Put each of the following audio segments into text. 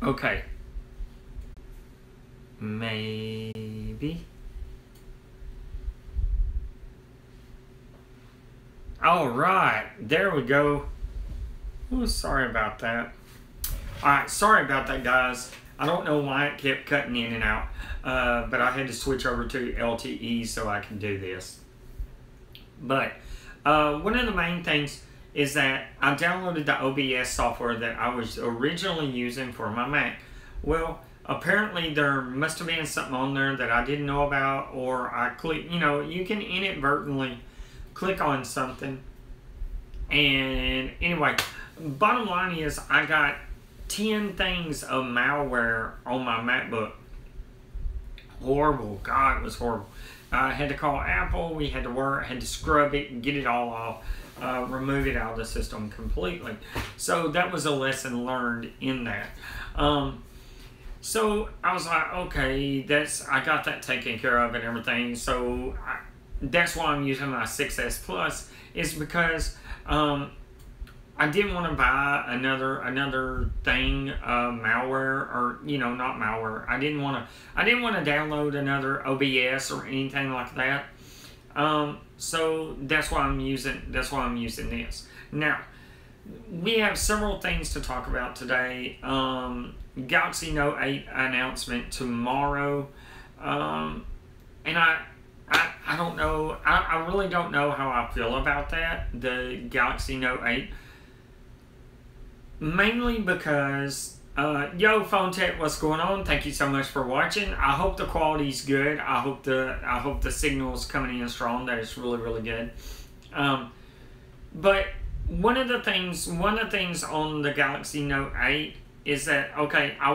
Okay. Maybe. Alright, there we go. Oh, sorry about that. Alright, sorry about that, guys. I don't know why it kept cutting in and out, but I had to switch over to LTE so I can do this. But one of the main things is that I downloaded the OBS software that I was originally using for my Mac. Well, apparently there must have been something on there that I didn't know about, or I click, you can inadvertently click on something. And anyway, bottom line is I got 10 things of malware on my MacBook. Horrible. God, it was horrible. I had to call Apple. We had to work, had to scrub it and get it all off, remove it out of the system completely. So that was a lesson learned in that. So I was like, okay, I got that taken care of and everything. So that's why I'm using my 6S Plus, is because I didn't want to buy another thing, malware, or not malware. I didn't want to download another OBS or anything like that. So that's why I'm using this. Now, we have several things to talk about today. Galaxy Note 8 announcement tomorrow, and I don't know. I really don't know how I feel about that, the Galaxy Note 8. Mainly because, yo, Phone Tech, what's going on? Thank you so much for watching. I hope the quality's good. I hope the signal's coming in strong. That is really, really good. But one of the things on the Galaxy Note 8 is that, okay, I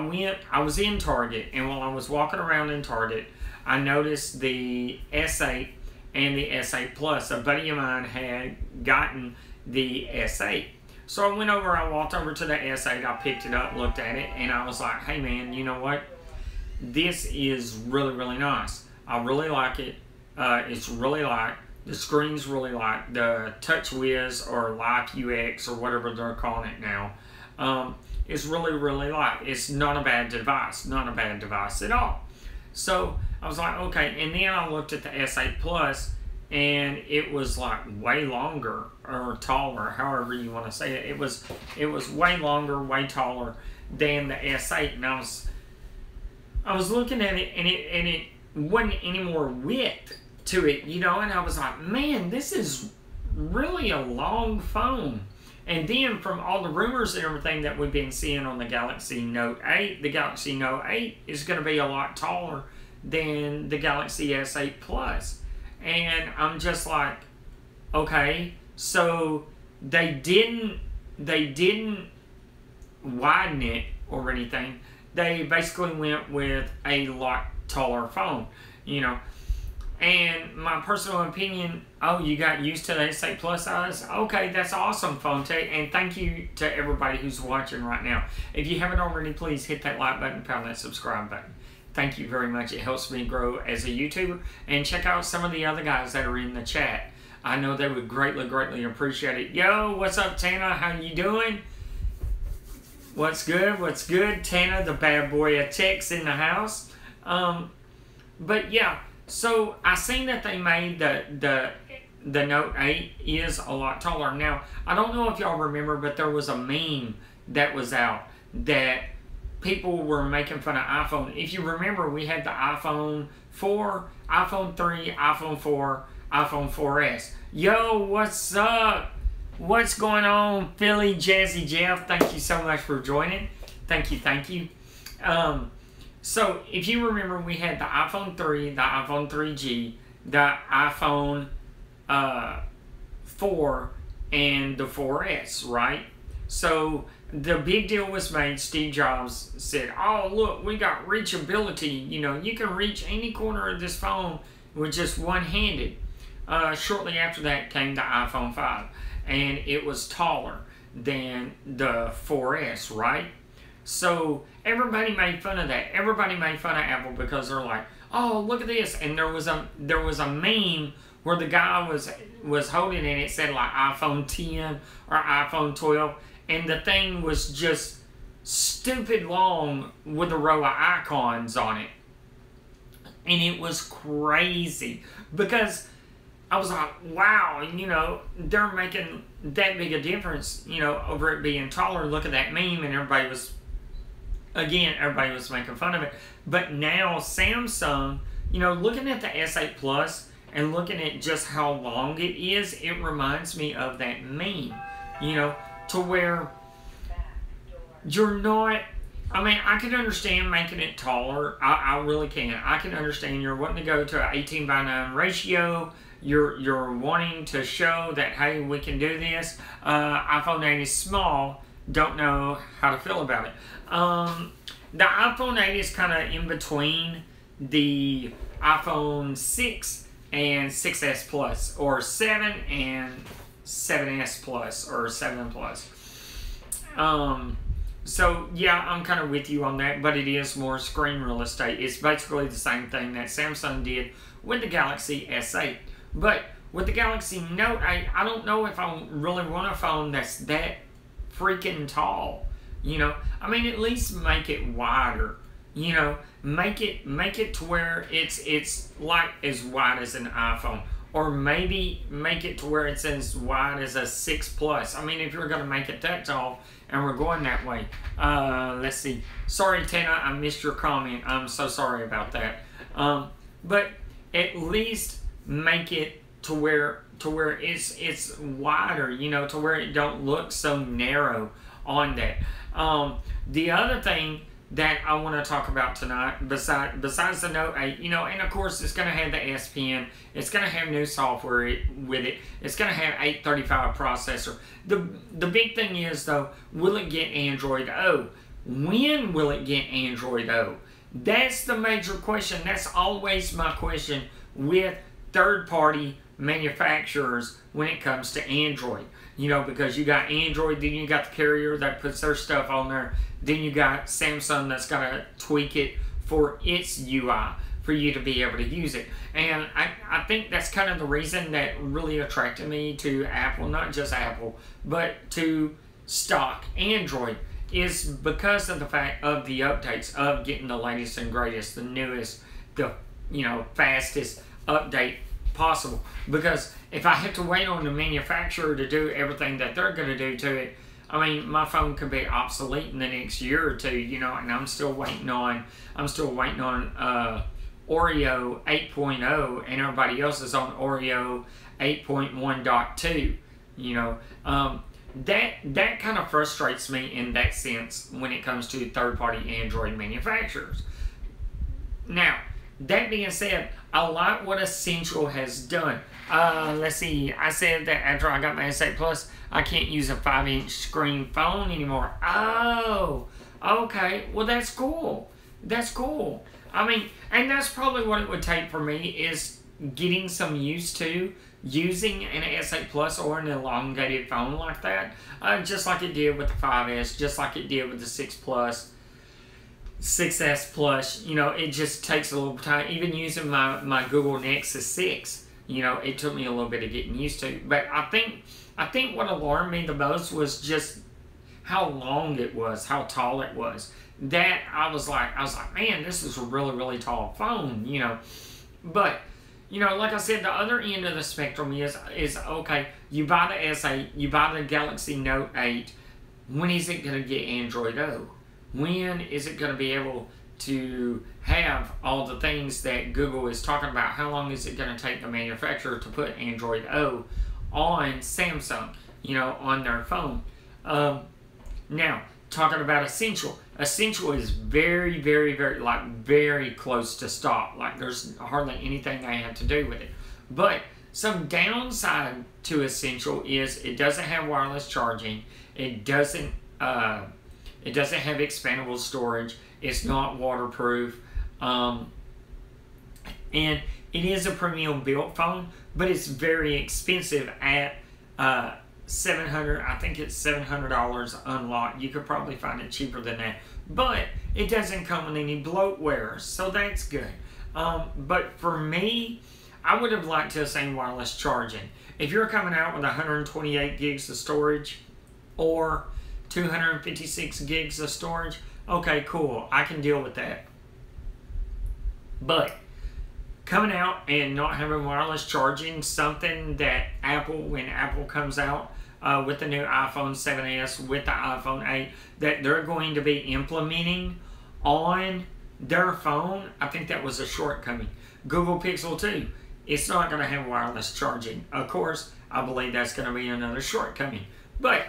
was in Target, and while I was walking around in Target, I noticed the S8 and the S8 Plus. A buddy of mine had gotten the S8. So I went over, I walked over to the S8, I picked it up, looked at it, and I was like, hey man, you know what? This is really, really nice. I really like it. It's really light. The screen's really light. The TouchWiz or Life UX or whatever they're calling it now, is really, really light. It's not a bad device. Not a bad device at all. So I was like, okay. And then I looked at the S8 Plus, and it was like way longer or taller, however you want to say it. It was way longer, way taller than the S8, and I was looking at it, and it wasn't any more width to it, and I was like, man, this is really a long phone. And then from all the rumors and everything that we've been seeing on the Galaxy Note 8, the Galaxy Note 8 is going to be a lot taller than the Galaxy S8 Plus. And I'm just like, okay, so they didn't widen it or anything. They basically went with a lot taller phone, And my personal opinion, oh, you got used to the S8 Plus size? Okay, that's awesome, Phone Tech, and thank you to everybody who's watching right now. If you haven't already, please hit that like button, pound that subscribe button. Thank you very much. It helps me grow as a YouTuber. And check out some of the other guys that are in the chat. I know they would greatly, greatly appreciate it. Yo, what's up, Tana? How you doing? What's good? What's good? Tana, the bad boy of tech's in the house. But yeah, so I seen that they made the Note 8 is a lot taller. Now, I don't know if y'all remember, but there was a meme that was out that people were making fun of iPhone. If you remember, we had the iPhone 4, iPhone 3, iPhone 4, iPhone 4S. Yo, what's up? What's going on, Philly Jazzy Jeff? Thank you so much for joining. Thank you, thank you. So, if you remember, we had the iPhone 3, the iPhone 3G, the iPhone 4, and the 4S, right? So, the big deal was made. Steve Jobs said, oh, look, we got reachability. You can reach any corner of this phone with just one-handed. Shortly after that came the iPhone 5, and it was taller than the 4S, right? So everybody made fun of that. Everybody made fun of Apple because they're like, oh, look at this. And there was a meme where the guy was holding it, and it said like iPhone 10 or iPhone 12, and the thing was just stupid long with a row of icons on it. And it was crazy because I was like, wow, you know, they're making that big a difference, you know, over it being taller. Look at that meme, and everybody was making fun of it. But now Samsung, you know, looking at the S8 Plus and looking at just how long it is, it reminds me of that meme, you know, to where you're not, I mean, I can understand making it taller. I really can. I can understand you're wanting to go to an 18:9 ratio. You're wanting to show that, hey, we can do this. iPhone 8 is small. Don't know how to feel about it. The iPhone 8 is kind of in between the iPhone 6 and 6S Plus, or 7 and 7S Plus, or 7 Plus. So, yeah, I'm kind of with you on that, but it is more screen real estate. It's basically the same thing that Samsung did with the Galaxy S8. But with the Galaxy Note 8, I don't know if I really want a phone that's that freaking tall. You know, I mean, at least make it wider. You know, make it to where it's like as wide as an iPhone, or maybe make it to where it's as wide as a 6 Plus. I mean, if you're gonna make it that tall, and we're going that way. Let's see. Sorry, Tana, I missed your comment. I'm so sorry about that. But at least make it to where it's wider, you know, to where it don't look so narrow on that. The other thing that I want to talk about tonight, besides the Note 8, you know, and of course it's going to have the S Pen, it's going to have new software with it, it's going to have 835 processor. The big thing is, though, will it get Android O? When will it get Android O? That's the major question. That's always my question with third-party manufacturers when it comes to Android. You know, because you got Android, then you got the carrier that puts their stuff on there, then you got Samsung that's going to tweak it for its UI for you to be able to use it. And I think that's kind of the reason that really attracted me to Apple, not just Apple, but to stock Android, is because of the fact of the updates, of getting the latest and greatest, the newest, the, you know, fastest update possible. Because if I have to wait on the manufacturer to do everything that they're going to do to it, I mean, my phone could be obsolete in the next year or two, you know, and I'm still waiting on Oreo 8.0, and everybody else is on Oreo 8.1.2, you know. That kind of frustrates me in that sense when it comes to third-party Android manufacturers. Now, that being said, I like what Essential has done. Let's see, I said that after I got my S8 Plus, I can't use a 5-inch screen phone anymore. Oh, okay, well that's cool. That's cool. I mean, and that's probably what it would take for me, is getting some used to using an S8 Plus or an elongated phone like that. Just like it did with the 5S, just like it did with the 6 Plus. 6S Plus, you know, it just takes a little time. Even using my Google Nexus 6, you know, it took me a little bit of getting used to. But I think what alarmed me the most was just how long it was, how tall it was. That I was like, man, this is a really, really tall phone, you know. But, you know, like I said, the other end of the spectrum is okay, you buy the S8, you buy the Galaxy Note 8, when is it going to get Android O? When is it going to be able to have all the things that Google is talking about? How long is it going to take the manufacturer to put Android O on Samsung, you know, on their phone? Now, talking about Essential. Essential is very, very, very, like, very close to stop. Like, there's hardly anything they have to do with it. But some downside to Essential is it doesn't have wireless charging. It doesn't have expandable storage. It's not waterproof. And it is a premium built phone, but it's very expensive at $700. I think it's $700 unlocked. You could probably find it cheaper than that. But it doesn't come with any bloatware, so that's good. But for me, I would have liked to have seen wireless charging. If you're coming out with 128 gigs of storage, or 256 gigs of storage. Okay, cool. I can deal with that. But coming out and not having wireless charging, something that Apple, when Apple comes out with the new iPhone 7s, with the iPhone 8, that they're going to be implementing on their phone, I think that was a shortcoming. Google Pixel 2, it's not going to have wireless charging. Of course, I believe that's going to be another shortcoming. But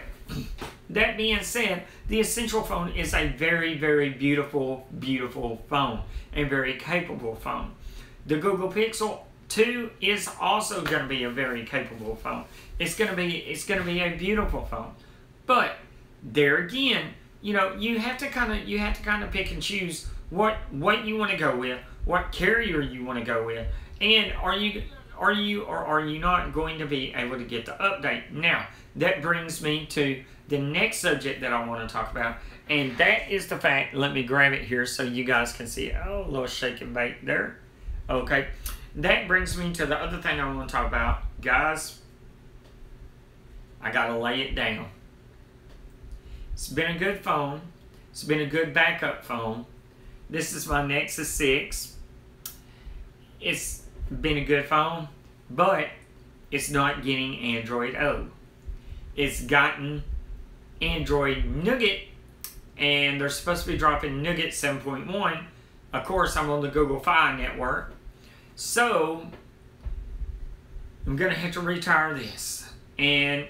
that being said, the Essential phone is a very, very beautiful, beautiful phone, and very capable phone. The Google Pixel 2 is also going to be a very capable phone. It's going to be a beautiful phone. But there again, you know, you have to kind of pick and choose what you want to go with, what carrier you want to go with, and are you or are you not going to be able to get the update. Now, that brings me to the next subject that I want to talk about, and that is the fact, let me grab it here so you guys can see it. Oh, a little shake and bake there. Okay, that brings me to the other thing I want to talk about. Guys, I got to lay it down. It's been a good phone. It's been a good backup phone. This is my Nexus 6. It's been a good phone, but it's not getting Android O. It's gotten Android Nougat, and they're supposed to be dropping Nougat 7.1. Of course, I'm on the Google Fi network, so I'm going to have to retire this. And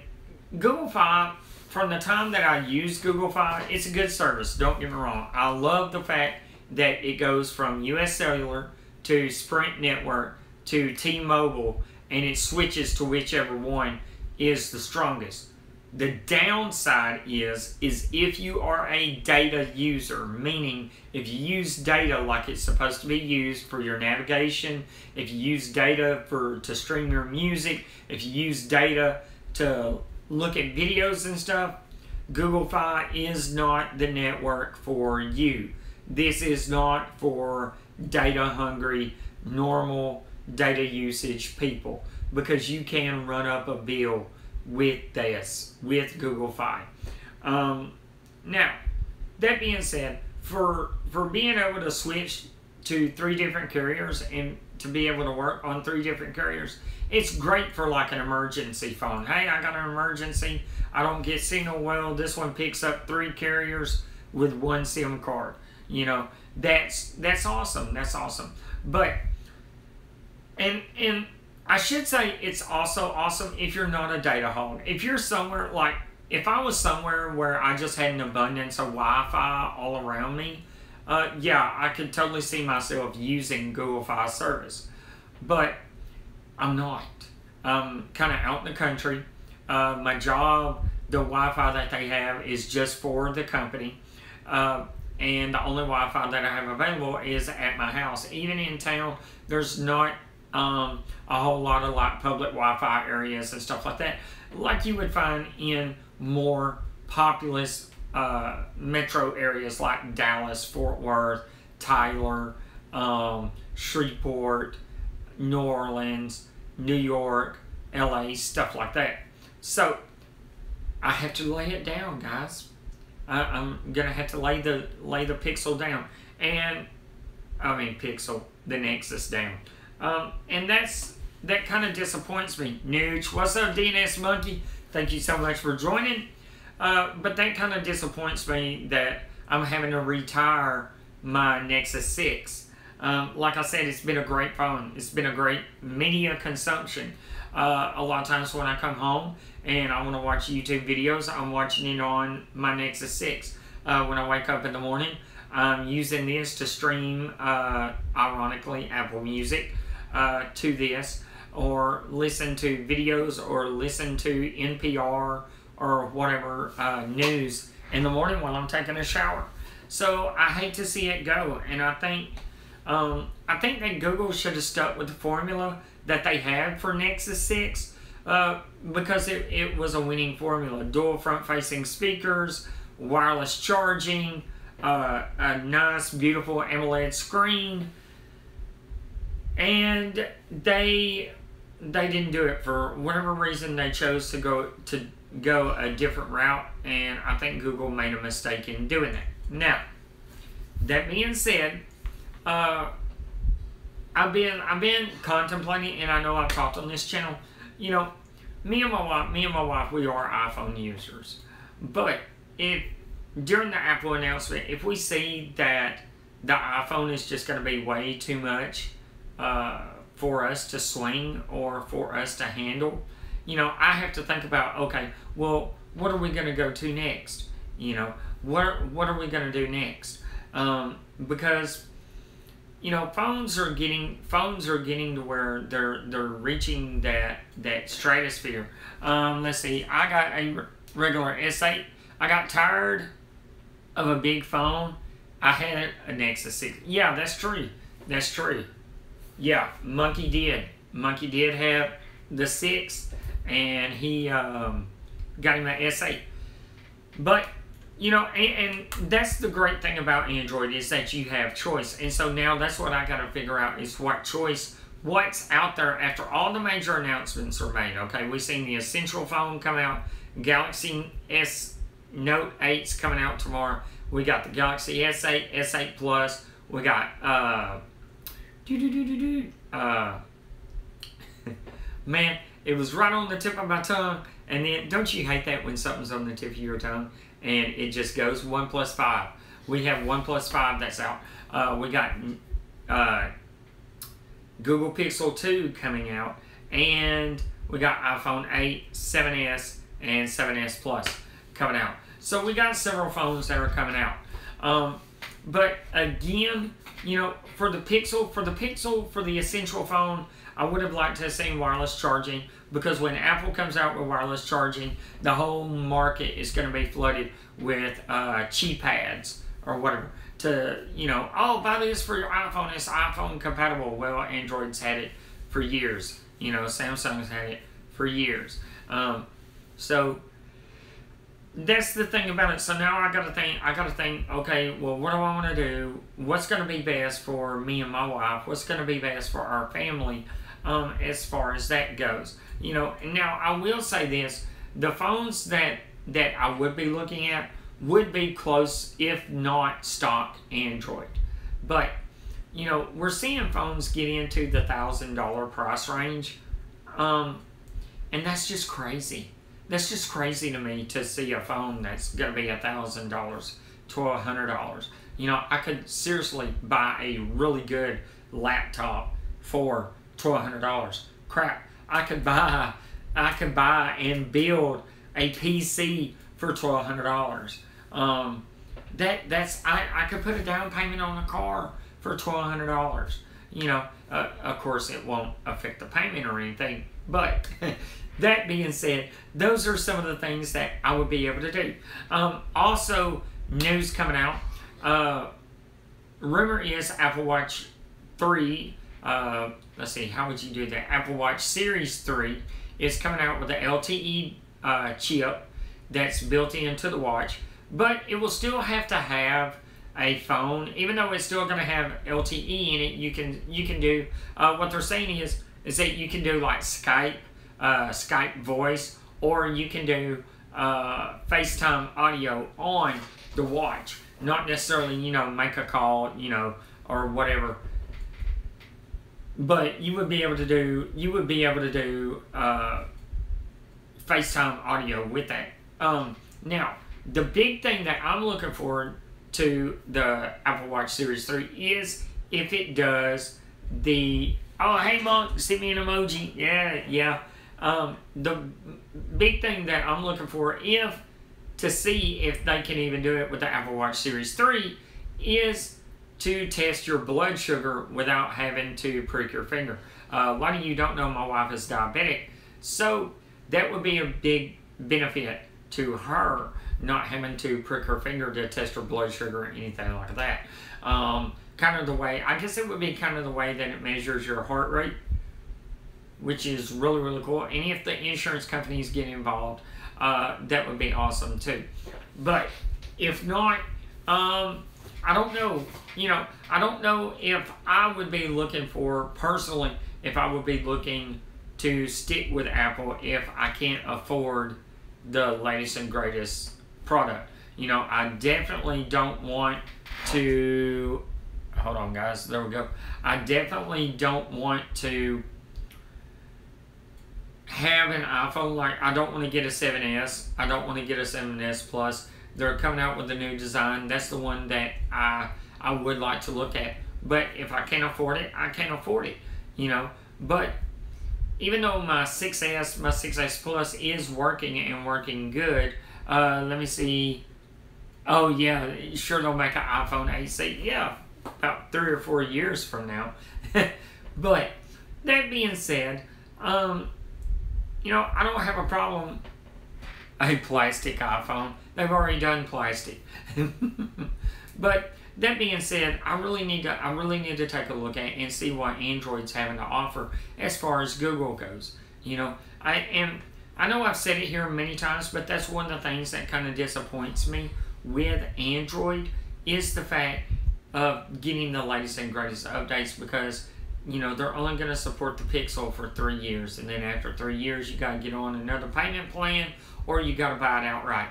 Google Fi, from the time that I use Google Fi, it's a good service, don't get me wrong. I love the fact that it goes from US Cellular to Sprint Network to T-Mobile, and it switches to whichever one is the strongest. The downside is if you are a data user, meaning if you use data like it's supposed to be used for your navigation, if you use data to stream your music, if you use data to look at videos and stuff, Google Fi is not the network for you. This is not for data hungry, normal data usage people, because you can run up a bill with this, with Google Fi. Now, that being said, for being able to switch to 3 different carriers and to be able to work on 3 different carriers, it's great for like an emergency phone. Hey, I got an emergency, I don't get signal well, this one picks up 3 carriers with 1 SIM card. You know, that's awesome. That's awesome. But and I should say it's also awesome if you're not a data hog. If you're somewhere like, if I was somewhere where I just had an abundance of Wi-Fi all around me, yeah, I could totally see myself using Google Fi service. But I'm not. I'm kind of out in the country. My job, the Wi-Fi that they have is just for the company. And the only Wi-Fi that I have available is at my house. Even in town, there's not a whole lot of like public Wi-Fi areas and stuff like that, like you would find in more populous metro areas like Dallas, Fort Worth, Tyler, Shreveport, New Orleans, New York, LA, stuff like that. So I have to lay it down, guys. I'm gonna have to lay the Pixel down, and I mean the Nexus down, and that kind of disappoints me. Nooch, what's up, DNS Monkey? Thank you so much for joining. But that kind of disappoints me that I'm having to retire my Nexus 6. Like I said, it's been a great phone. It's been a great media consumption. A lot of times when I come home and I want to watch YouTube videos, I'm watching it on my Nexus 6. When I wake up in the morning, I'm using this to stream, ironically, Apple Music to this, or listen to videos, or listen to NPR, or whatever news in the morning while I'm taking a shower. So I hate to see it go, and I think that Google should have stuck with the formula that they had for Nexus 6, because it was a winning formula. Dual front-facing speakers, wireless charging, a nice, beautiful AMOLED screen, and they didn't do it for whatever reason. They chose to go to go a different route, and I think Google made a mistake in doing that. Now, that being said, I've been contemplating, and I know I've talked on this channel. You know, me and my wife, we are iPhone users. But if during the Apple announcement, if we see that the iPhone is just going to be way too much for us to swing or for us to handle, you know, I have to think about, okay, well, what are we going to go to next? You know, what are we going to do next? Because, you know, phones are getting to where they're reaching that stratosphere. Let's see, I got a regular S8. I got tired of a big phone. I had a Nexus 6. Yeah, that's true. That's true. Yeah, Monkey did. Monkey did have the 6, and he got him an S8. But, you know, and that's the great thing about Android, is that you have choice. And so now that's what I got to figure out, is what's out there after all the major announcements are made. Okay, we've seen the Essential phone come out. Galaxy S Note 8's coming out tomorrow. We got the Galaxy S8, S8 Plus. We got, man, it was right on the tip of my tongue. And then, don't you hate that when something's on the tip of your tongue and it just goes? OnePlus 5. We have OnePlus 5 that's out. We got Google Pixel 2 coming out. And we got iPhone 8, 7S, and 7S Plus coming out. So we got several phones that are coming out. But again, you know, for the Essential phone, I would have liked to have seen wireless charging, because when Apple comes out with wireless charging, the whole market is going to be flooded with cheap ads or whatever to, you know, oh, buy this for your iPhone, it's iPhone compatible. Well, Android's had it for years. You know, Samsung's had it for years. So that's the thing about it. So now I gotta think, okay, well, what do I want to do? What's going to be best for me and my wife? What's going to be best for our family as far as that goes? You know, and now I will say this, the phones that I would be looking at would be close, if not stock, Android. But, you know, we're seeing phones get into the $1,000 price range, and that's just crazy. That's just crazy to me, to see a phone that's going to be $1,000 to $100. You know, I could seriously buy a really good laptop for $1,200. Crap, I could buy and build a PC for $1,200. I could put a down payment on a car for $1,200. You know, of course it won't affect the payment or anything, but that being said, those are some of the things that I would be able to do. Also, news coming out. Rumor is Apple Watch 3, let's see, how would you do that? Apple Watch Series 3 is coming out with the LTE chip that's built into the watch. But it will still have to have a phone, even though it's still going to have LTE in it. You can do, what they're saying is that you can do like Skype voice, or you can do FaceTime audio on the watch. Not necessarily, you know, make a call, you know, or whatever. But you would be able to do FaceTime audio with that. Now, the big thing that I'm looking forward to the Apple Watch Series 3 is if it does the, oh, hey, Monk, send me an emoji. Yeah. The big thing that I'm looking for, to see if they can even do it with the Apple Watch Series 3, is to test your blood sugar without having to prick your finger. A lot of you don't know my wife is diabetic, so that would be a big benefit to her, not having to prick her finger to test her blood sugar or anything like that. Kind of the way, I guess it would be kind of the way that it measures your heart rate, which is really, really cool. And if the insurance companies get involved, that would be awesome too. But if not, I don't know. You know, I don't know if I would be looking for, personally, if I would be looking to stick with Apple if I can't afford the latest and greatest product. You know, I definitely don't want to, hold on guys, there we go. I definitely don't want to have an iPhone, like I don't want to get a 7S, I don't want to get a 7S Plus. They're coming out with a new design. That's the one that I would like to look at. But if I can't afford it, I can't afford it, you know. But even though my 6S Plus is working and working good, let me see. Oh yeah, sure they'll make an iPhone 8C. Yeah, about 3 or 4 years from now. But that being said, you know, I don't have a problem a plastic iPhone. They've already done plastic. But that being said, I really need to take a look at and see what Android's having to offer as far as Google goes. You know, I know I've said it here many times, but that's one of the things that kind of disappoints me with Android is the fact of getting the latest and greatest updates, because you know they're only going to support the Pixel for 3 years, and then after 3 years you got to get on another payment plan or you got to buy it outright.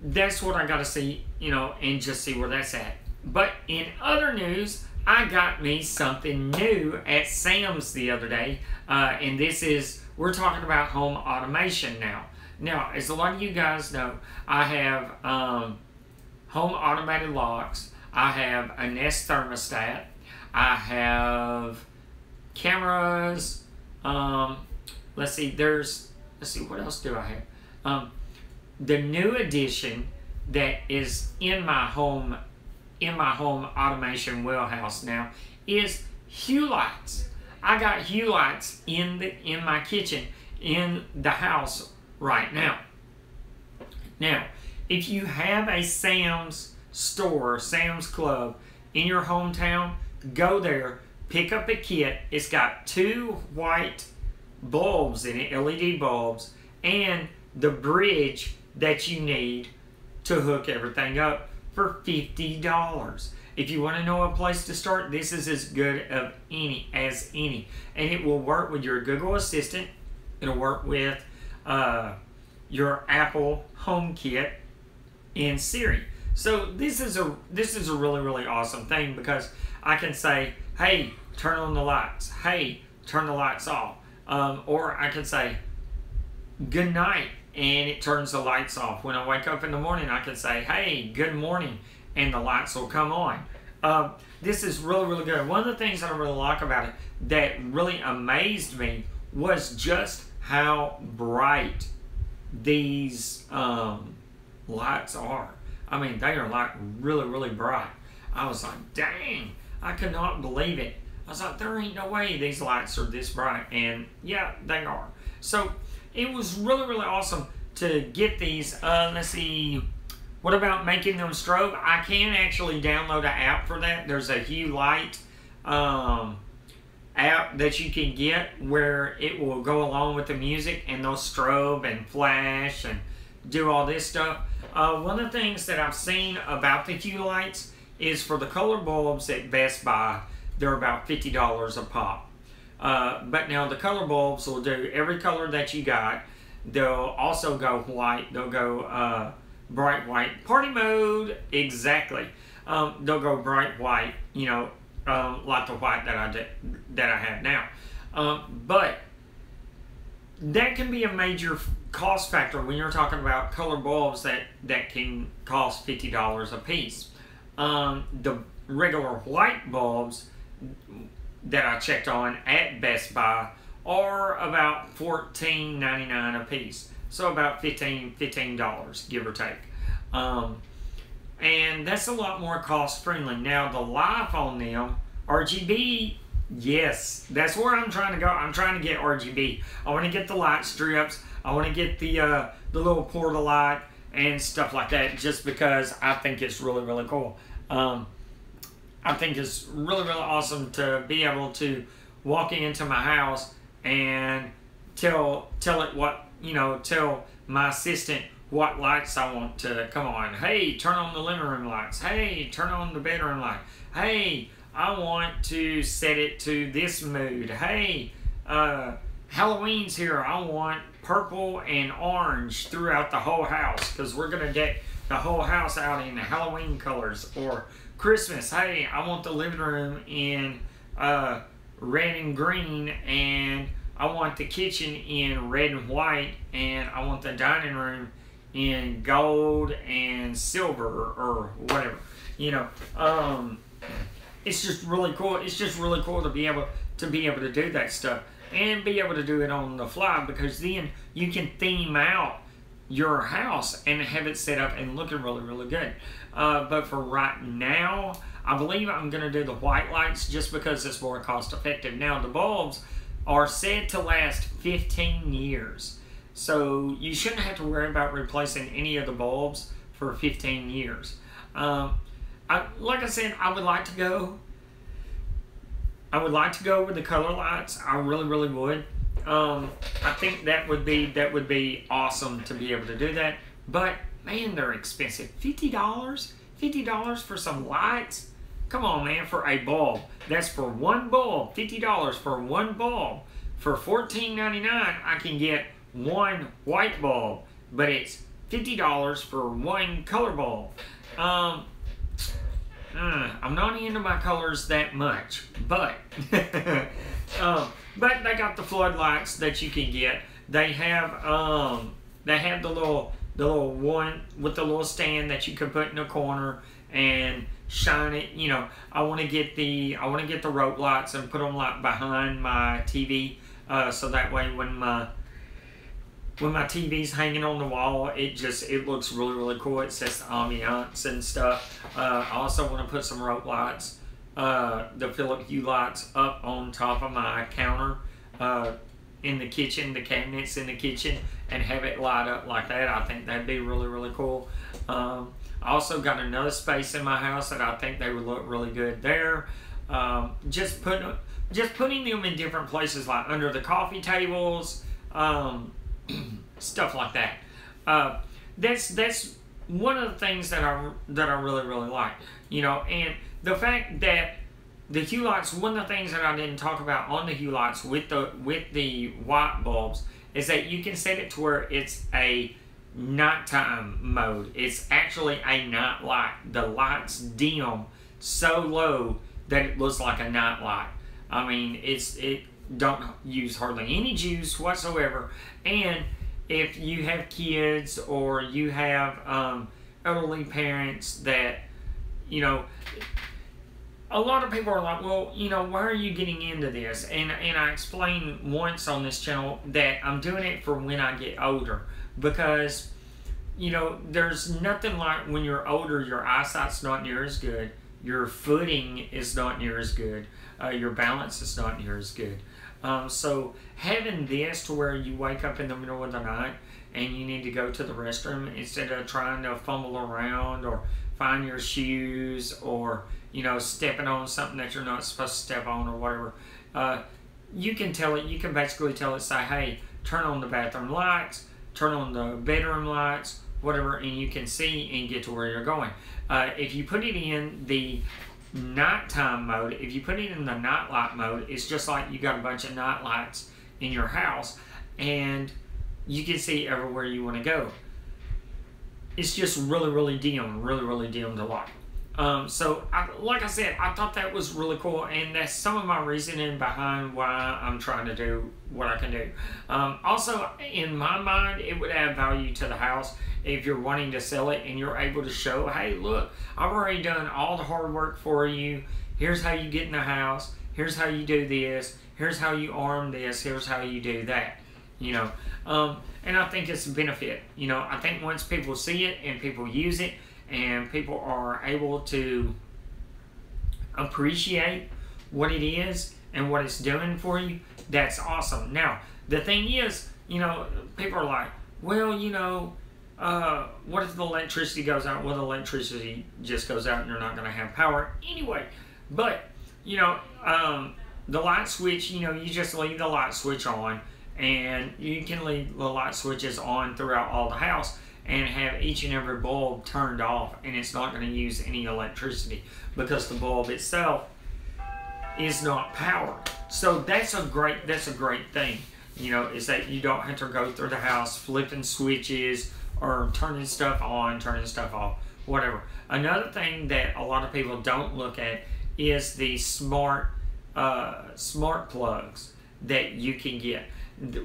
That's what I got to see, you know, and just see where that's at. But in other news, I got me something new at Sam's the other day, and this is, we're talking about home automation now. Now, as a lot of you guys know, I have home automated locks, I have a Nest thermostat, I have cameras, let's see, what else do I have? The new addition that is in my home automation wheelhouse now is Hue lights. I got Hue lights in my kitchen in the house right now. Now, if you have a Sam's store, Sam's Club in your hometown, go there, pick up a kit. It's got 2 white bulbs in it, LED bulbs, and the bridge that you need to hook everything up for $50. If you want to know a place to start, this is as good as any. And it will work with your Google Assistant. It'll work with your Apple HomeKit and Siri. So this is a really, really awesome thing, because I can say, hey, turn on the lights. Hey, turn the lights off. Or I can say, good night, and it turns the lights off. When I wake up in the morning, I can say, hey, good morning, and the lights will come on. This is really, really good. One of the things that I really like about it that really amazed me was just how bright these lights are. I mean, they are like really, really bright. I was like, dang, I could not believe it. I was like, there ain't no way these lights are this bright. And yeah, they are. So it was really, really awesome to get these. Let's see, what about making them strobe? I can actually download an app for that. There's a Hue Light app that you can get where it will go along with the music and they'll strobe and flash and do all this stuff. One of the things that I've seen about the Hue Lights is for the color bulbs at Best Buy, they're about $50 a pop. But now the color bulbs will do every color that you got. They'll also go white. They'll go bright white. Party mode, exactly. They'll go bright white, you know, like the white that I have now. But that can be a major cost factor when you're talking about color bulbs that can cost $50 a piece. The regular white bulbs that I checked on at Best Buy are about $14.99 a piece, so about $15, give or take. And that's a lot more cost friendly. Now the life on them, RGB, yes, that's where I'm trying to go. I'm trying to get RGB. I want to get the light strips. I want to get the little portal light and stuff like that, just because I think it's really, really cool. I think it's really, really awesome to be able to walk into my house and tell it what, you know, tell my assistant what lights I want to come on. Hey, turn on the living room lights. Hey, turn on the bedroom light. Hey, I want to set it to this mood. Hey, Halloween's here. I want purple and orange throughout the whole house because we're going to deck the whole house out in Halloween colors. Or Christmas, hey, I want the living room in red and green, and I want the kitchen in red and white, and I want the dining room in gold and silver or whatever. You know, it's just really cool. It's just really cool to be able to do that stuff and be able to do it on the fly, because then you can theme out your house and have it set up and looking really, really good. But for right now, I believe I'm going to do the white lights just because it's more cost effective. Now, the bulbs are said to last 15 years. So you shouldn't have to worry about replacing any of the bulbs for 15 years. Like I said, I would like to go with the color lights. I really, really would. I think that would be awesome to be able to do that. But man, they're expensive. $50? $50 for some lights? Come on, man, for a bulb. That's for one bulb. $50 for one bulb. For $14.99, I can get one white bulb, but it's $50 for one color bulb. I'm not into my colors that much, but but they got the floodlights that you can get. They have the little one with the little stand that you can put in the corner and shine it. You know, I want to get the rope lights and put them like behind my TV, so that way when my TV's hanging on the wall, it looks really, really cool. It says the ambiance and stuff. I also want to put some rope lights, the Philips Hue lights, up on top of my counter in the kitchen, the cabinets in the kitchen, and have it light up like that. I think that'd be really, really cool. I also got another space in my house that I think they would look really good there. Just putting them in different places, like under the coffee tables. Stuff like that. That's one of the things that I really, really like. You know, and the fact that the Hue lights, one of the things that I didn't talk about on the Hue lights with the white bulbs is that you can set it to where it's a nighttime mode. It's actually a night light. The lights dim so low that it looks like a night light. I mean, it don't use hardly any juice whatsoever. And if you have kids or you have elderly parents that, you know, a lot of people are like, well, you know, why are you getting into this? And I explained once on this channel that I'm doing it for when I get older, because, you know, there's nothing like when you're older, your eyesight's not near as good, your footing is not near as good, your balance is not near as good. So having this to where you wake up in the middle of the night and you need to go to the restroom instead of trying to fumble around or find your shoes or, you know, stepping on something that you're not supposed to step on or whatever, you can basically tell it, say, hey, turn on the bathroom lights, turn on the bedroom lights, whatever, and you can see and get to where you're going. If you put it in the nighttime mode, if you put it in the night light mode, it's just like you got a bunch of night lights in your house and you can see everywhere you want to go. It's just really, really dim to light. So like I said, I thought that was really cool, and that's some of my reasoning behind why I'm trying to do what I can do. Also, in my mind, it would add value to the house if you're wanting to sell it and you're able to show, hey, look, I've already done all the hard work for you. Here's how you get in the house. Here's how you do this. Here's how you arm this. Here's how you do that. You know, and I think it's a benefit. You know, I think once people see it and people use it and people are able to appreciate what it is and what it's doing for you, that's awesome. Now, the thing is, you know, people are like, well, you know, what if the electricity goes out? Well, the electricity just goes out and you're not going to have power anyway. But, you know, the light switch, you know, you just leave the light switch on, and you can leave the light switches on throughout all the house and have each and every bulb turned off, and it's not going to use any electricity because the bulb itself is not powered. So that's a great thing. is that you don't have to go through the house flipping switches or turning stuff on, turning stuff off, whatever. Another thing that a lot of people don't look at is the smart plugs that you can get,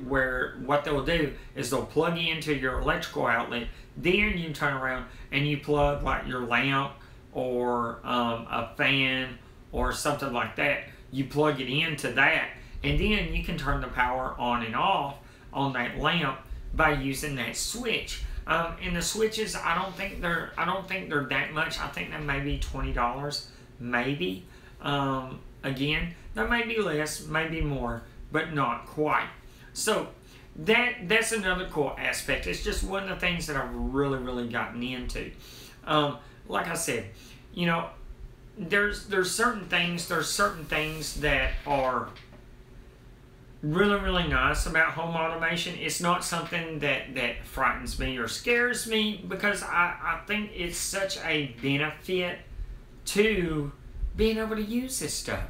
where what they'll do is they'll plug you into your electrical outlet, then you turn around and you plug like your lamp or a fan or something like that. You plug it into that, and then you can turn the power on and off on that lamp by using that switch. And the switches, I don't think they're that much. I think they may be $20, maybe. Again, there may be less, maybe more, but not quite. So that's another cool aspect. It's just one of the things that I've really gotten into. Like I said, there's certain things that are really nice about home automation. It's not something that frightens me or scares me, because I think it's such a benefit to being able to use this stuff.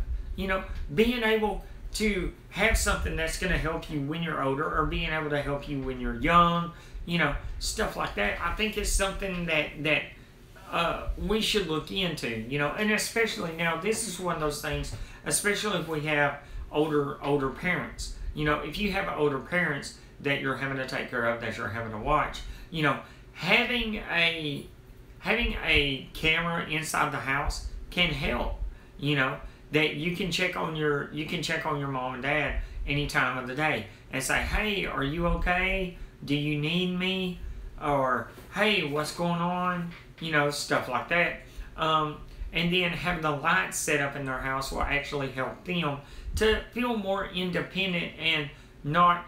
Being able to have something that's going to help you when you're older, or being able to help you when you're young, stuff like that. I think it's something that we should look into, and especially now, this is one of those things, especially if we have older parents. If you have older parents that you're having to take care of, that you're having to watch, having a camera inside the house can help. That you can check on your mom and dad any time of the day and say, hey, are you okay? Do you need me? Or, hey, what's going on? Stuff like that. And then having the lights set up in their house will actually help them to feel more independent, and not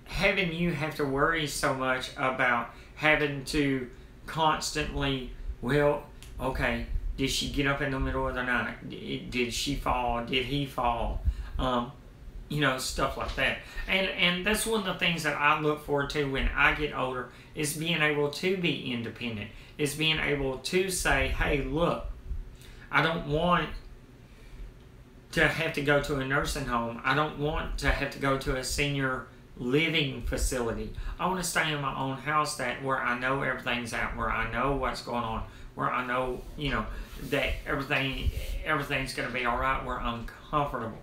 having you have to worry so much about having to constantly, well, okay, did she get up in the middle of the night? Did she fall? Did he fall? Stuff like that. And that's one of the things that I look forward to when I get older, is being able to be independent. Is being able to say, hey, look, I don't want to have to go to a nursing home. I don't want to have to go to a senior living facility. I want to stay in my own house, where I know everything's out, where I know what's going on, where I know, that everything's going to be all right, where I'm comfortable,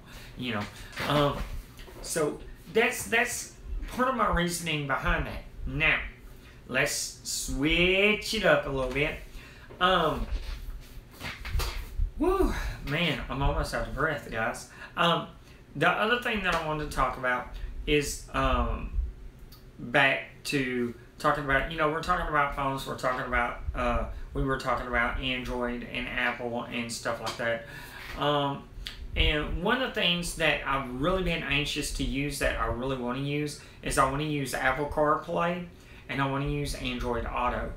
So that's part of my reasoning behind that. Now, let's switch it up a little bit. Woo, man, I'm almost out of breath, guys. The other thing that I wanted to talk about is back to talking about, we're talking about phones, we're talking about, we were talking about Android and Apple and stuff like that. And one of the things that I've really been anxious to use, that I really want to use, is I want to use Apple CarPlay, and I want to use Android Auto.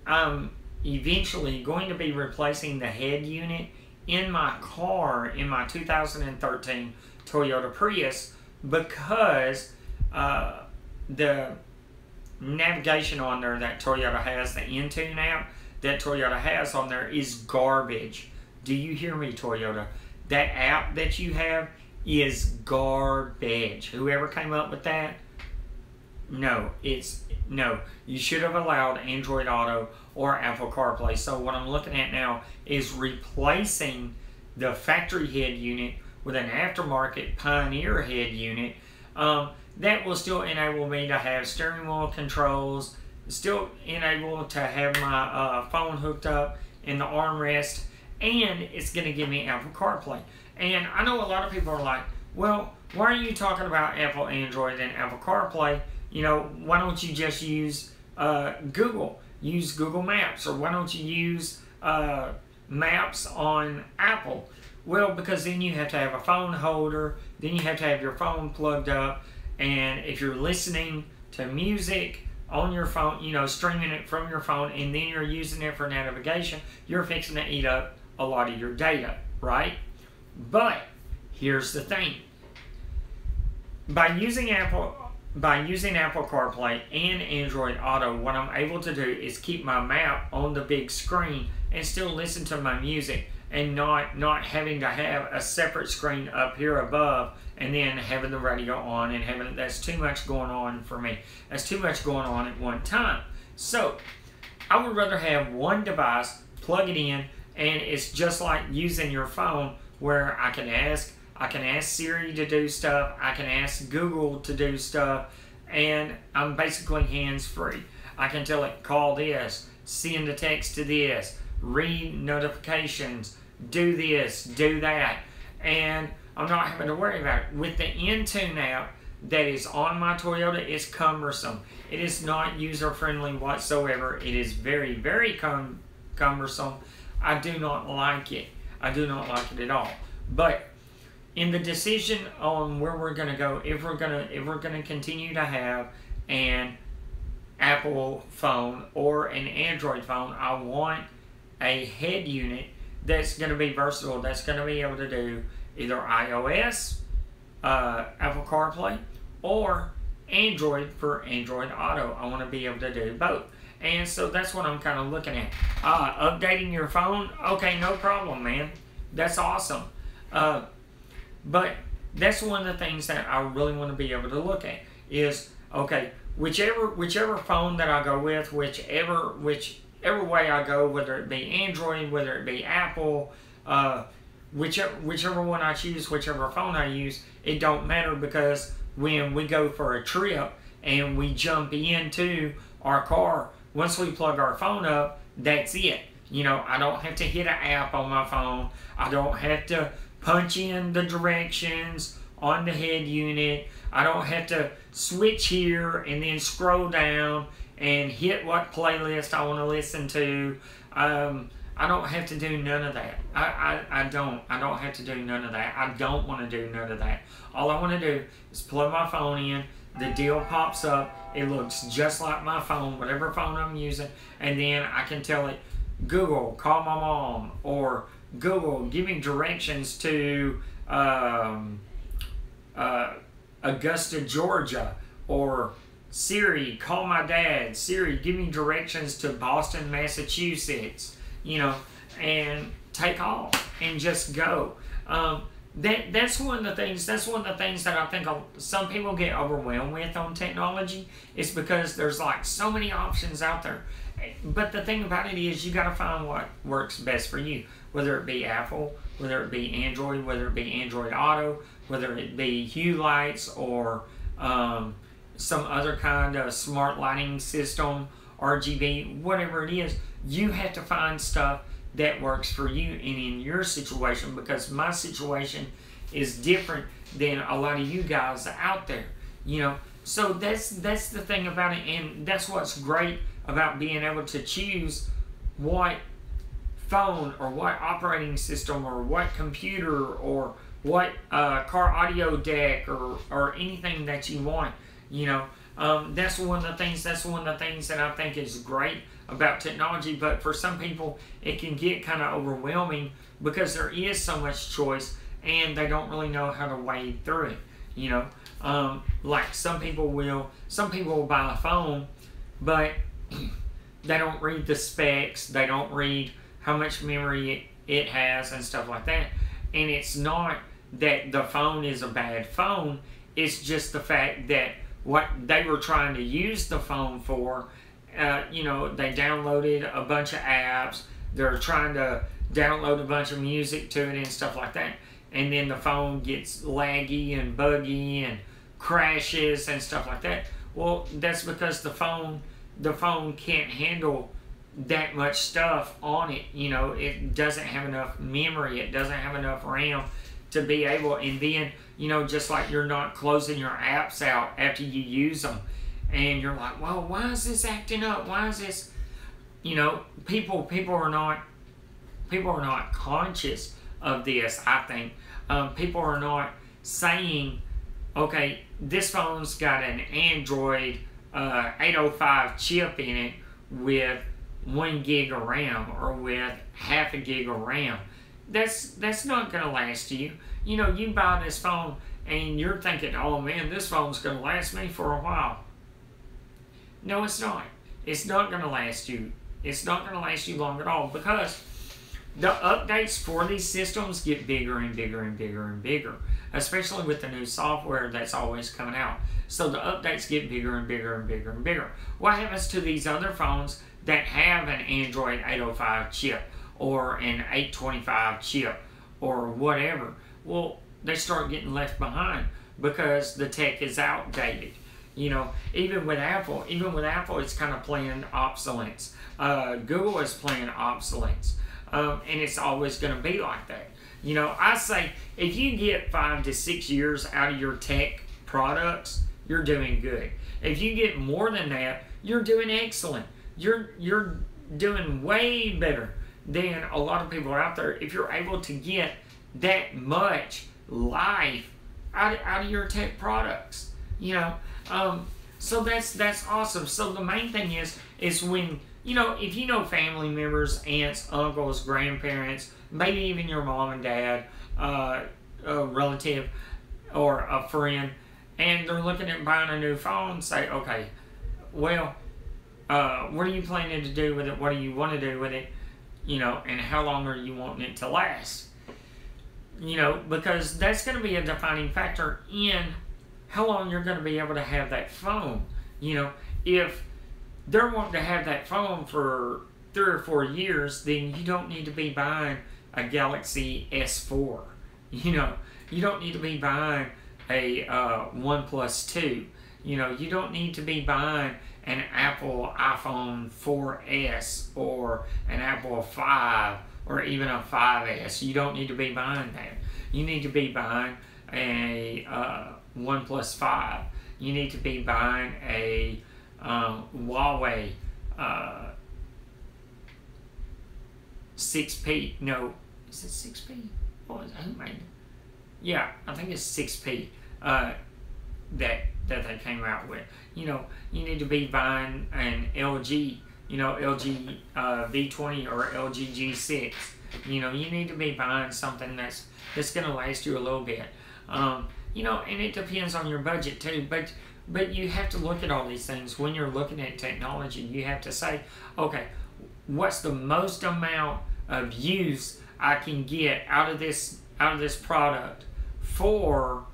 I'm eventually going to be replacing the head unit in my car, in my 2013 Toyota Prius, because the navigation on there that Toyota has, the Intune app that Toyota has on there, is garbage. Do you hear me, Toyota? That app that you have is garbage. Whoever came up with that, no. You should have allowed Android Auto or Apple CarPlay. So what I'm looking at now is replacing the factory head unit with an aftermarket Pioneer head unit. That will still enable me to have steering wheel controls, still enable to have my phone hooked up in the armrest, and it's going to give me Apple CarPlay. And I know a lot of people are like, well, why are you talking about Apple Android and Apple CarPlay? Why don't you just use Google? Use Google Maps, or why don't you use Maps on Apple? Well, because then you have to have a phone holder, then you have to have your phone plugged up, and if you're listening to music on your phone, streaming it from your phone, and then you're using it for navigation, you're fixing to eat up a lot of your data, right? But here's the thing. By using Apple CarPlay and Android Auto, what I'm able to do is keep my map on the big screen and still listen to my music and not having to have a separate screen up here above and then having the radio on and having that's too much going on for me. That's too much going on at one time. So I would rather have one device, plug it in, and it's just like using your phone where I can ask Siri to do stuff, I can ask Google to do stuff, and I'm basically hands-free. I can tell it, call this, send a text to this, read notifications, do this, do that, and I'm not having to worry about it. With the Intune app that is on my Toyota, it's cumbersome. It is not user-friendly whatsoever. It is very, very cumbersome. I do not like it. I do not like it at all. But in the decision on where we're going to go, if we're gonna continue to have an Apple phone or an Android phone, I want a head unit that's going to be versatile, that's going to be able to do either iOS, Apple CarPlay, or Android for Android Auto. I want to be able to do both. And so that's what I'm kind of looking at. Updating your phone, okay, no problem, man. That's awesome. But that's one of the things that I really want to be able to look at is, okay, whichever phone that I go with, whichever way I go, whether it be Android, whether it be Apple, whichever one I choose, whichever phone I use, it don't matter, because when we go for a trip and we jump into our car, once we plug our phone up, that's it. You know, I don't have to hit an app on my phone. I don't have to punch in the directions on the head unit. I don't have to switch here and then scroll down and hit what playlist I want to listen to. I don't have to do none of that. I don't have to do none of that. I don't want to do none of that. All I want to do is plug my phone in. The deal pops up. It looks just like my phone, whatever phone I'm using, and then I can tell it, Google, call my mom, or Google, give me directions to Augusta, Georgia, or Siri, call my dad. Siri, give me directions to Boston, Massachusetts, you know, and take off and just go. That's one of the things that I think some people get overwhelmed with on technology, is because there's like so many options out there. But the thing about it is, you got to find what works best for you, whether it be Apple, whether it be Android, whether it be Android Auto, whether it be Hue lights, or some other kind of smart lighting system, RGB, whatever it is. You have to find stuff that works for you and in your situation, because my situation is different than a lot of you guys out there, you know. So that's the thing about it, and that's what's great about being able to choose what phone or what operating system or what computer or what car audio deck or anything that you want, you know. That's one of the things that I think is great about technology. But for some people, it can get kind of overwhelming because there is so much choice and they don't really know how to wade through it, you know. Like some people will buy a phone, but they don't read the specs, they don't read how much memory it has and stuff like that. And it's not that the phone is a bad phone, it's just the fact that what they were trying to use the phone for, you know, they downloaded a bunch of apps, they're trying to download a bunch of music to it and stuff like that, and then the phone gets laggy and buggy and crashes and stuff like that. Well, that's because the phone can't handle that much stuff on it. You know, it doesn't have enough memory, it doesn't have enough RAM to be able, and then, you know, just like you're not closing your apps out after you use them, and you're like, well, why is this acting up? Why is this, you know, people are not conscious of this, I think. People are not saying, okay, this phone's got an Android 805 chip in it with 1 gig of RAM or with half a gig of RAM. That's not going to last you. You know, you buy this phone and you're thinking, oh man, this phone's going to last me for a while. No, it's not. It's not going to last you. It's not going to last you long at all, because the updates for these systems get bigger and bigger and bigger and bigger, especially with the new software that's always coming out. So the updates get bigger and bigger and bigger and bigger. What happens to these other phones that have an Android 805 chip or an 825 chip or whatever? Well, they start getting left behind because the tech is outdated. You know, even with Apple, it's kind of playing obsolescence. Google is playing obsolescence. And it's always going to be like that. You know, I say if you get 5 to 6 years out of your tech products, you're doing good. If you get more than that, you're doing excellent. You're doing way better than a lot of people out there if you're able to get that much life out of your tech products. You know, so that's awesome. So the main thing is when, you know, if you know family members, aunts, uncles, grandparents, maybe even your mom and dad, a relative or a friend, and they're looking at buying a new phone, say, okay, well, what are you planning to do with it? What do you want to do with it? You know, and how long are you wanting it to last? You know, because that's going to be a defining factor in how long you're going to be able to have that phone. You know, if they're wanting to have that phone for 3 or 4 years, then you don't need to be buying a Galaxy S4. You know, you don't need to be buying a OnePlus 2. You know, you don't need to be buying an Apple iPhone 4S or an Apple 5 or even a 5S. You don't need to be buying that. You need to be buying a OnePlus 5. You need to be buying a Huawei 6P. No, is it 6P? What was it? Who made it? Yeah, I think it's 6P that they came out with. You know, you need to be buying an LG, you know, LG V20 or LG G6. You know, you need to be buying something that's going to last you a little bit. You know, and it depends on your budget too, but you have to look at all these things. When you're looking at technology, you have to say, okay, what's the most amount of use I can get out of this product for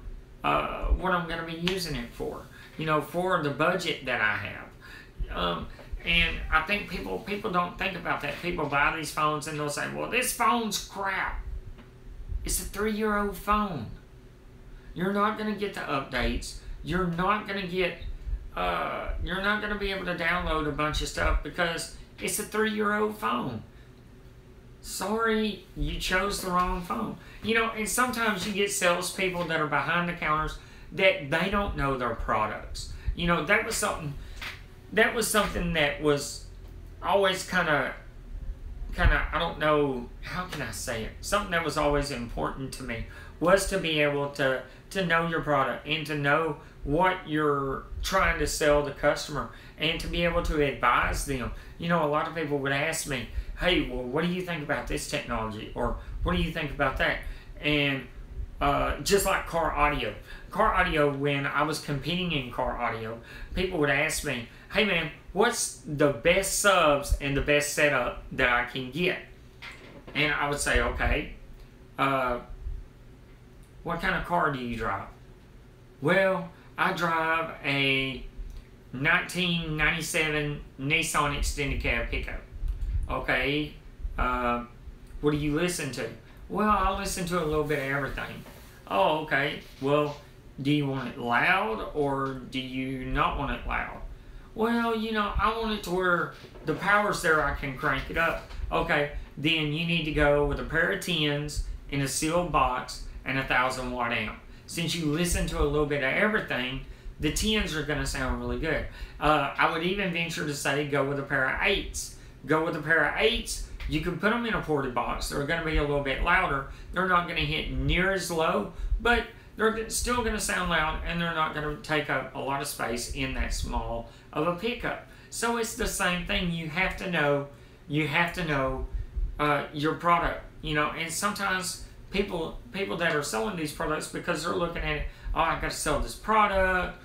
what I'm going to be using it for, you know, for the budget that I have. And I think people don't think about that. People buy these phones and they'll say, well, this phone's crap. It's a 3-year-old phone. You're not going to get the updates. You're not going to get, you're not going to be able to download a bunch of stuff because it's a 3-year-old phone. Sorry, you chose the wrong phone. You know, and sometimes you get salespeople that are behind the counters that they don't know their products. You know, that was something that was always kind of, I don't know, how can I say it? Something that was always important to me was to be able to know your product and to know what you're trying to sell the customer and to be able to advise them. You know, a lot of people would ask me, hey, well, what do you think about this technology? Or what do you think about that? And just like car audio, when I was competing in car audio, people would ask me, hey man, what's the best subs and the best setup that I can get? And I would say, okay, what kind of car do you drive? Well, I drive a 1997 Nissan extended cab pickup. Okay, what do you listen to? Well, I listen to a little bit of everything. Oh, okay. Well, do you want it loud or do you not want it loud? Well, you know, I want it to where the power's there, I can crank it up. Okay, then you need to go with a pair of 10s in a sealed box and a 1,000 watt amp. Since you listen to a little bit of everything, the 10s are going to sound really good. I would even venture to say go with a pair of 8s. Go with a pair of 8s. You can put them in a ported box. They're going to be a little bit louder. They're not going to hit near as low, but they're still going to sound loud, and they're not going to take up a lot of space in that small of a pickup. So it's the same thing. You have to know your product, you know. And sometimes people that are selling these products, because they're looking at it, oh, I got to sell this product.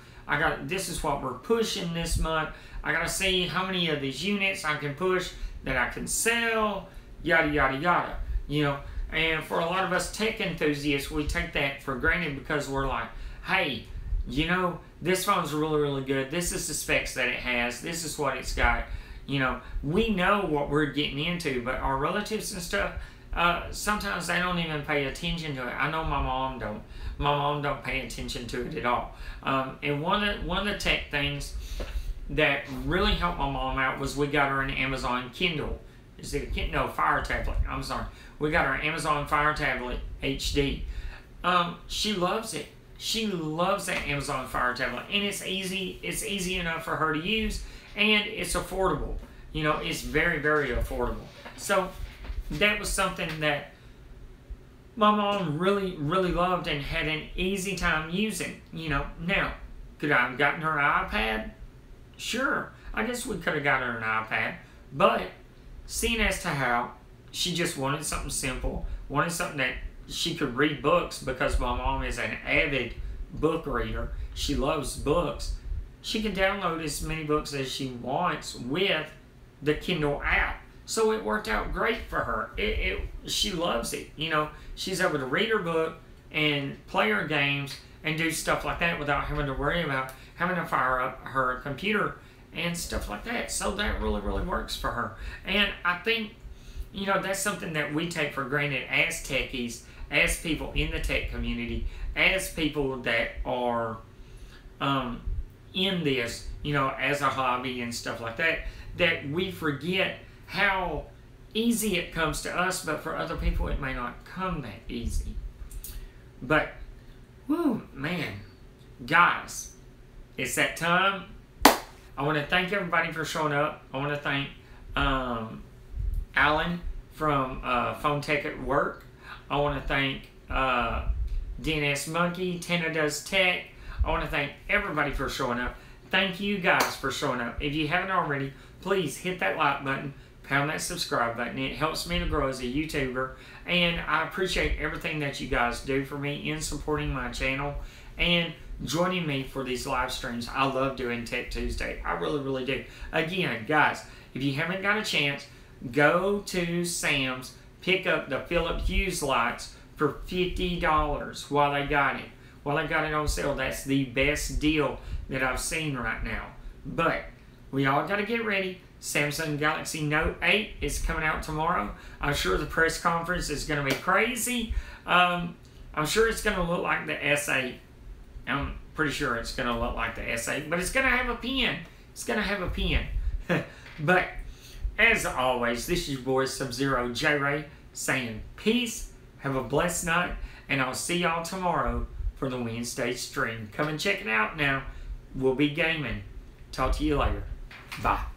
This is what we're pushing this month. I got to see how many of these units I can push that I can sell, yada, yada, yada. you know. And for a lot of us tech enthusiasts, we take that for granted because we're like, hey, you know, this phone's really, really good. This is the specs that it has. This is what it's got. You know, we know what we're getting into, but our relatives and stuff, sometimes they don't even pay attention to it. I know my mom don't. My mom don't pay attention to it at all. And one of the tech things that really helped my mom out was we got her an Amazon Kindle. Is it a Kindle? No, Fire Tablet. I'm sorry. We got her Amazon Fire Tablet HD. She loves it. She loves that Amazon Fire Tablet, and it's easy. It's easy enough for her to use, and it's affordable. You know, it's very, very affordable. So that was something that my mom really, really loved and had an easy time using. You know, now could I have gotten her an iPad? Sure, I guess we could have got her an iPad, but seeing as to how she just wanted something simple, wanted something that she could read books, because my mom is an avid book reader. She loves books. She can download as many books as she wants with the Kindle app. So it worked out great for her. She loves it. You know, she's able to read her book and play her games and do stuff like that without having to worry about having to fire up her computer and stuff like that. So that really, really works for her. And I think, you know, that's something that we take for granted as techies, as people in the tech community, as people that are in this, you know, as a hobby and stuff like that, that we forget how easy it comes to us, but for other people it may not come that easy. But, whoo, man, guys, it's that time. I want to thank everybody for showing up. I want to thank Alan from Phone Tech at Work. I want to thank DNS Monkey, Tina Does Tech. I want to thank everybody for showing up. Thank you guys for showing up. If you haven't already, please hit that like button, pound that subscribe button. It helps me to grow as a YouTuber, and I appreciate everything that you guys do for me in supporting my channel and joining me for these live streams. I love doing Tech Tuesday. I really, really do. Again, guys, if you haven't got a chance, go to Sam's, pick up the Philip Hughes lights for $50 while they got it. While they got it on sale. That's the best deal that I've seen right now. But we all got to get ready. Samsung Galaxy Note 8 is coming out tomorrow. I'm sure the press conference is going to be crazy. I'm sure it's going to look like the S8. I'm pretty sure it's going to look like the S8, but it's going to have a pen. It's going to have a pen. But as always, this is your boy Sub-Zero J-Ray saying peace, have a blessed night, and I'll see y'all tomorrow for the Wednesday stream. Come and check it out now. We'll be gaming. Talk to you later. Bye.